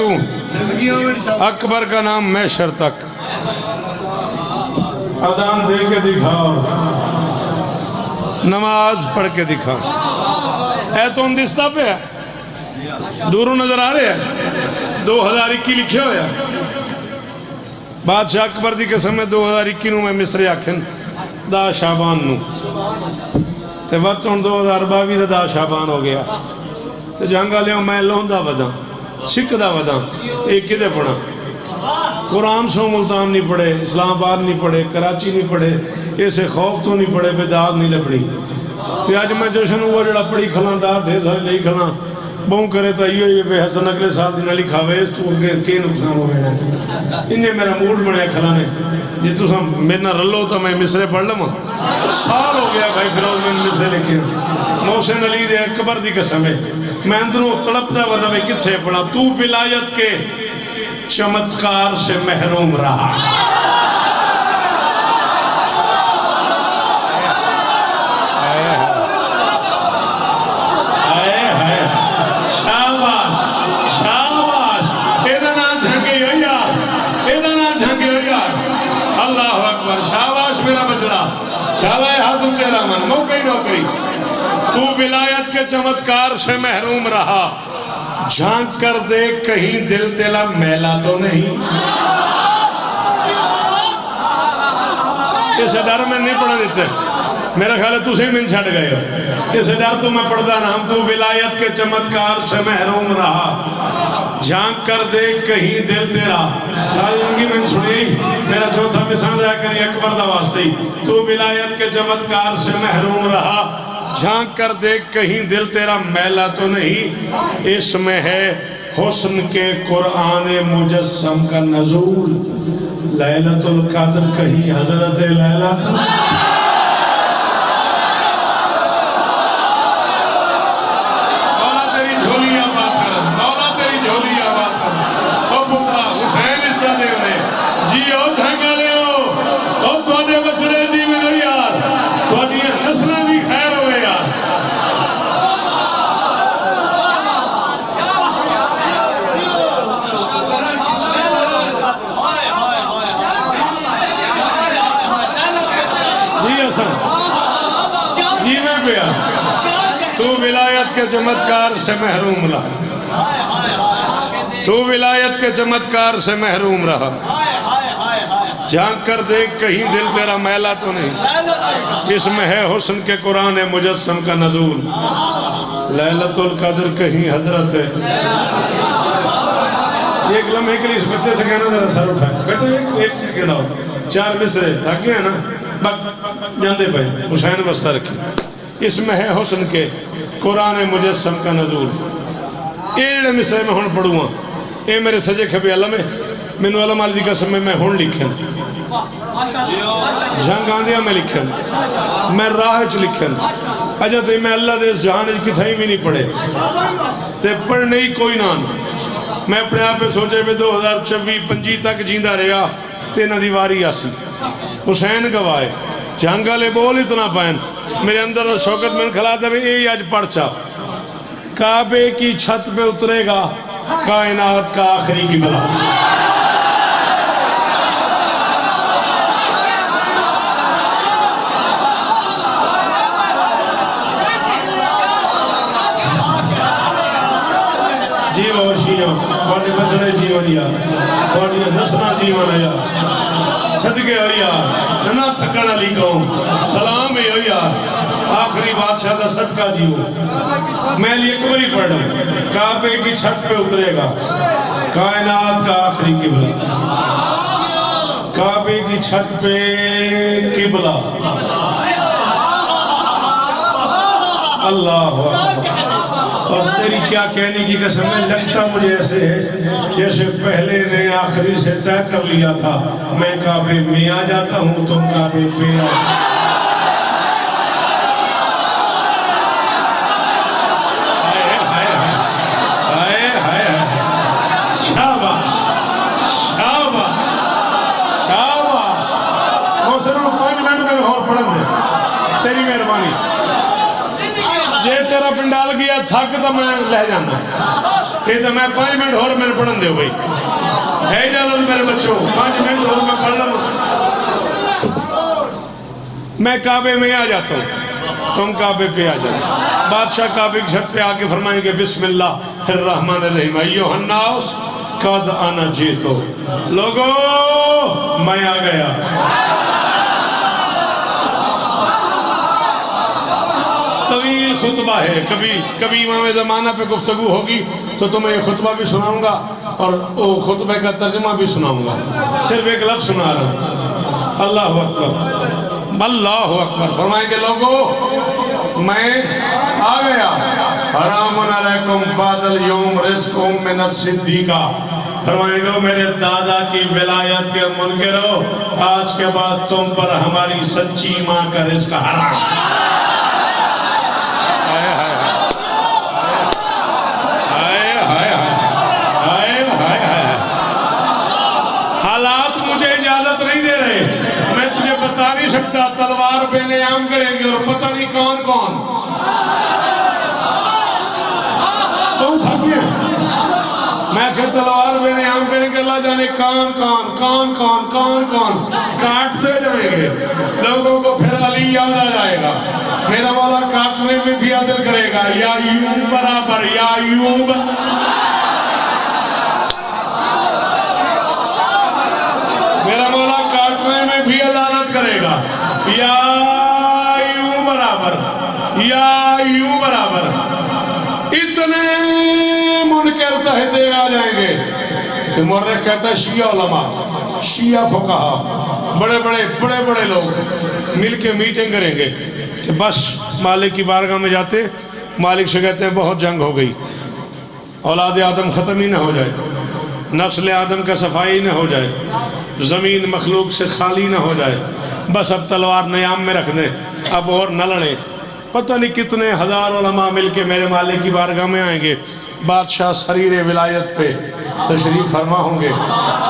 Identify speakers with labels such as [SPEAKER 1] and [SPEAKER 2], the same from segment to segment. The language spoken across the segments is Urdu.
[SPEAKER 1] دیکھوں اکبر کا نام محشر تک اذان دے کے دکھاؤ نماز پڑھ کے دکھا اے تو اندستہ پہ ہے دوروں نظر آ رہے ہیں 2021 لکھے ہویا بادشاہ اکبر دی قسم میں 2021 نو میں مصر آکھن دا شعبان نو تے وقت ان 2022 دا شعبان ہو گیا تے جانگا لیا میں لوندہ ودا سکھ دا ودا ایک کدے پڑھا قرآن سو ملتان نہیں پڑھے اسلام آباد نہیں پڑھے کراچی نہیں پڑھے ایسے خوف تو نہیں پڑھے بیداد نہیں لپڑی تے آج میں جوشن ہوا جڑا پڑھی کھلان دا دے سارے لئی کھلان بہوں کرے تا یہ بے حسن اگلے سال دینا لکھا ہوئے اس تو کے نقصان ہو گئے انہیں میرا موڈ بڑھیا کھلانے جس تو سم میرے نہ رلو تا میں مصرے پڑھ لما سال ہو گیا بھائی فیروز میں مصرے لکھے محسن علی دے اکبر دی قسم ہے میں اندروں تڑپ دا ودا میں کتھے پڑھا تو ولایت کے چمتکار سے محروم رہا نوکری تو ولایت کے چمتکار سے محروم رہا جھانک کر دے کہیں دل تیلا میلا تو نہیں اسے ڈر میں نہیں پڑھا دیتے میرا خیال ہے تُسے من چھڑ گئے ہو اسے ڈر تو میں پڑھتا نام تو ولایت کے چمتکار سے محروم رہا جھانک کر دے کہیں دل تیرا ساری انگی من سنی میرا چوتھا مثال رہا کری اکبر دا واسطی تو ولایت کے چمتکار سے محروم رہا جھانک کر دے کہیں دل تیرا میلا تو نہیں اس میں ہے حسن کے قرآن مجسم کا نزول لیلۃ القدر کہیں حضرت لیلہ کے چمتکار سے محروم رہا تو ولایت کے چمتکار سے محروم رہا جھانک کر دیکھ کہیں دل تیرا میلا تو نہیں اس میں ہے حسن کے قرآن مجسم کا نزول لیلۃ القدر کہیں حضرت ہے ایک لمحے کے لیے اس بچے سے کہنا ذرا سر اٹھائے بیٹو ایک سے کہنا ہو 4 مصرے تھک گئے نا بک جاندے پہ حسین بستہ رکھی اس میں ہے حسن کے قرآن مجسم کا نزول ایڑے مصرے میں ہون پڑھوں ہاں اے میرے سجے کھبی علم ہے میں علم آل دی قسم میں ہون لکھیں جھنگ آندیا میں لکھیں میں راہج لکھیں اجا تے میں اللہ دے اس جہان کی تھائی بھی نہیں پڑھے تے پڑھ نہیں کوئی نان میں اپنے آپ پہ سوچے پہ 2024-25 تک جیندہ رہا تینا دیواری آسی حسین گوائے جھنگا لے بول اتنا پائن میرے اندر شوکت میں کھلا تھا بھی اے آج پڑھچا کعبے کی چھت پہ اترے گا کائنات کا آخری قبلہ جیو شیعہ بڑی بچڑے جیونیا بڑی نسنا جیونیا صدقے ہویا نہ تھکڑا لیکھوں سلام بھی ہویا آخری بادشاہ دا صدقہ جیو میں لیے کبری پڑھ رہا ہوں کعبے کی چھت پہ اترے گا کائنات کا آخری قبلہ کعبے کی چھت پہ قبلہ اللہ اکبر اور تیری کیا کہنے کی قسم میں لگتا مجھے ایسے ہے جیسے پہلے نے آخری سے طے کر لیا تھا میں کعبے میں آ جاتا ہوں تم کعبے میں شاباش شاباش شاباش محسن 5 منٹ میں اور پڑھن دے تیری مہربانی یہ تیرا پنڈال گیا تھک تو میں لے جانا یہ تو میں 5 منٹ اور میرے پڑھن دے بھائی ہے اجازت میرے بچوں 5 منٹ اور میں پڑھ لوں میں کعبے میں آ جاتا ہوں تم کعبے پہ آ جاؤ بادشاہ کعبے کی چھت پہ آ کے فرمائیں گے بسم اللہ الرحمن الرحیم ایوہ الناس قد انا جیتو لوگو میں آ گیا طویل خطبہ ہے کبھی امام زمانہ پہ گفتگو ہوگی تو تمہیں یہ خطبہ بھی سناؤں گا اور وہ خطبے کا ترجمہ بھی سناؤں گا صرف ایک لفظ سنا رہا ہوں اللہ اکبر اللہ اکبر فرمائیں گے لوگو میں آ گیا حرام علیکم بعد اليوم رزقکم من الصدیقہ فرمائیں گے میرے دادا کی ولایت کے منکرو آج کے بعد تم پر ہماری سچی ماں کا رزق حرام حالات مجھے اجازت نہیں دے رہے میں تجھے بتا نہیں سکتا تلوار پہ نیام کریں گے اور پتہ نہیں کون کون کون ساتھی ہیں میں کہ تلوار پہ نیام کریں گے اللہ جانے کون کاٹتے جائیں گے لوگوں کو پھر علی یاد آ جائے گا میرا والا کاٹنے میں بھی عدل کرے گا یا یوم برابر یا یوم میرا مولا کاٹنے میں بھی عدالت کرے گا یا یوں برابر اتنے منکر تحتے آ جائیں گے کہ مورخ کہتا ہے شیعہ علماء شیعہ فقہا بڑے لوگ مل کے میٹنگ کریں گے کہ بس مالک کی بارگاہ میں جاتے مالک سے کہتے ہیں بہت جنگ ہو گئی اولاد آدم ختم ہی نہ ہو جائے نسل آدم کا صفائی نہ ہو جائے زمین مخلوق سے خالی نہ ہو جائے بس اب تلوار نیام میں رکھ دیں اب اور نہ لڑیں پتہ نہیں کتنے ہزار علماء مل کے میرے مالک کی بارگاہ میں آئیں گے بادشاہ سریر ولایت پہ تشریف فرما ہوں گے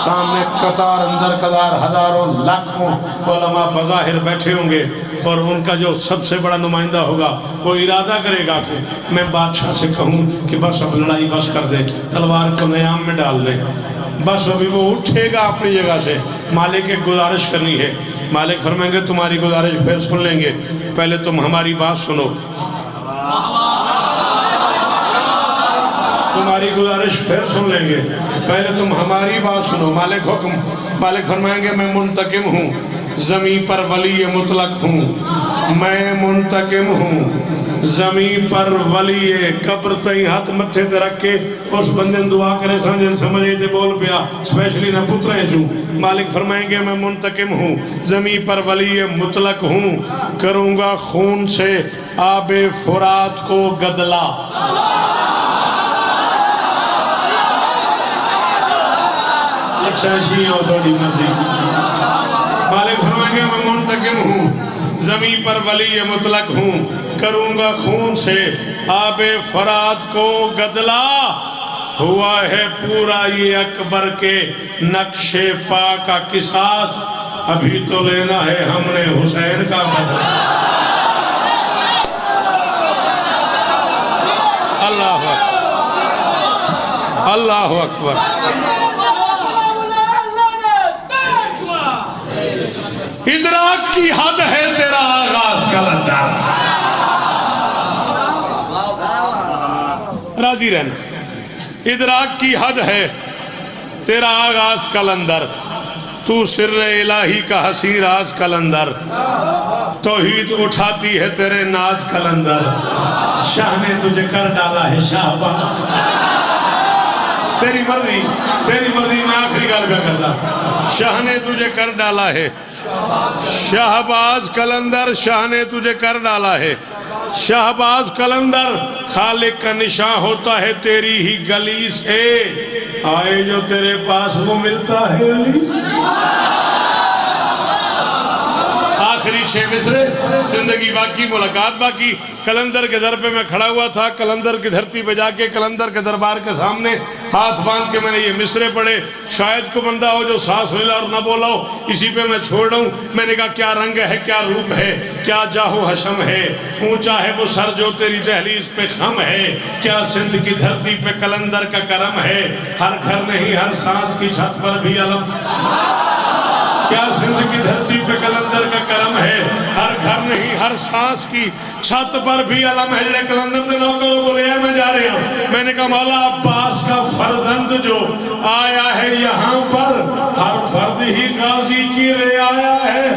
[SPEAKER 1] سامنے قطار اندر قطار ہزاروں لاکھوں علماء بظاہر بیٹھے ہوں گے اور ان کا جو سب سے بڑا نمائندہ ہوگا وہ ارادہ کرے گا کہ میں بادشاہ سے کہوں کہ بس اب لڑائی بس کر دے تلوار کو نیام میں ڈال دے بس ابھی وہ اٹھے گا اپنی جگہ سے مالک ایک گزارش کرنی ہے مالک فرمائیں گے تمہاری گزارش پھر سن لیں گے پہلے تم ہماری بات سنو تمہاری گزارش پھر سن لیں گے پہلے تم ہماری بات سنو مالک فرمائیں گے میں منتقم ہوں زمین پر ولی مطلق ہوں میں منتقم ہوں زمین پر ولی قبر تئی ہاتھ متھے تے رکھ کے اس بندے دعا کرے سمجھن سمجھے تے بول پیا اسپیشلی نہ پتریں چوں مالک فرمائیں گے میں منتقم ہوں زمین پر ولی مطلق ہوں کروں گا خون سے آب فرات کو گدلا شیعوں تھوڑی مرضی مالک فرمائیں گے میں منتقم ہوں زمین پر ولی مطلق ہوں کروں گا خون سے آب فرات کو گدلا ہوا ہے پورا یہ اکبر کے نقش پا کا قصاص ابھی تو لینا ہے ہم نے حسین کا بدلہ اللہ اکبر ادراک کی حد ہے تیرا آغاز کلندر راضی رہنا ادراک کی حد ہے تیرا آغاز کلندر تو سر الہی کا حسین راز کلندر توحید اٹھاتی ہے تیرے ناز کلندر شاہ نے تجھے کر ڈالا ہے شہباز تیری مرضی میں آخری گال پہ کرتا شاہ نے تجھے کر ڈالا ہے شہباز کلندر شاہ نے تجھے کر ڈالا ہے شہباز کلندر خالق کا نشان ہوتا ہے تیری ہی گلی سے آئے جو تیرے پاس وہ ملتا ہے علی سے آخری عائشہ مصر زندگی باقی ملاقات باقی قلندر کے در پہ میں کھڑا ہوا تھا قلندر کی دھرتی پہ جا کے قلندر کے دربار کے سامنے ہاتھ باندھ کے میں نے یہ مصرے پڑھے شاید کو بندہ ہو جو سانس لیلا اور نہ بولا ہو اسی پہ میں چھوڑ رہا ہوں میں نے کہا کیا رنگ ہے کیا روپ ہے کیا جاہ و حشم ہے اونچا ہے وہ سر جو تیری دہلیز پہ خم ہے کیا سندھ کی دھرتی پہ قلندر کا کرم ہے ہر گھر نہیں ہر سانس کی چھت پر بھی علم کیا سندھ کی دھرتی پہ قلندر کا کرم ہے ہر گھر نہیں ہر سانس کی چھت پر بھی علم ہے جڑے قلندر دے نوکر بولے ہیں میں جا رہا ہوں میں نے کہا مولا عباس کا فرزند جو آیا ہے یہاں پر ہر فرد ہی غازی کی رعایا ہے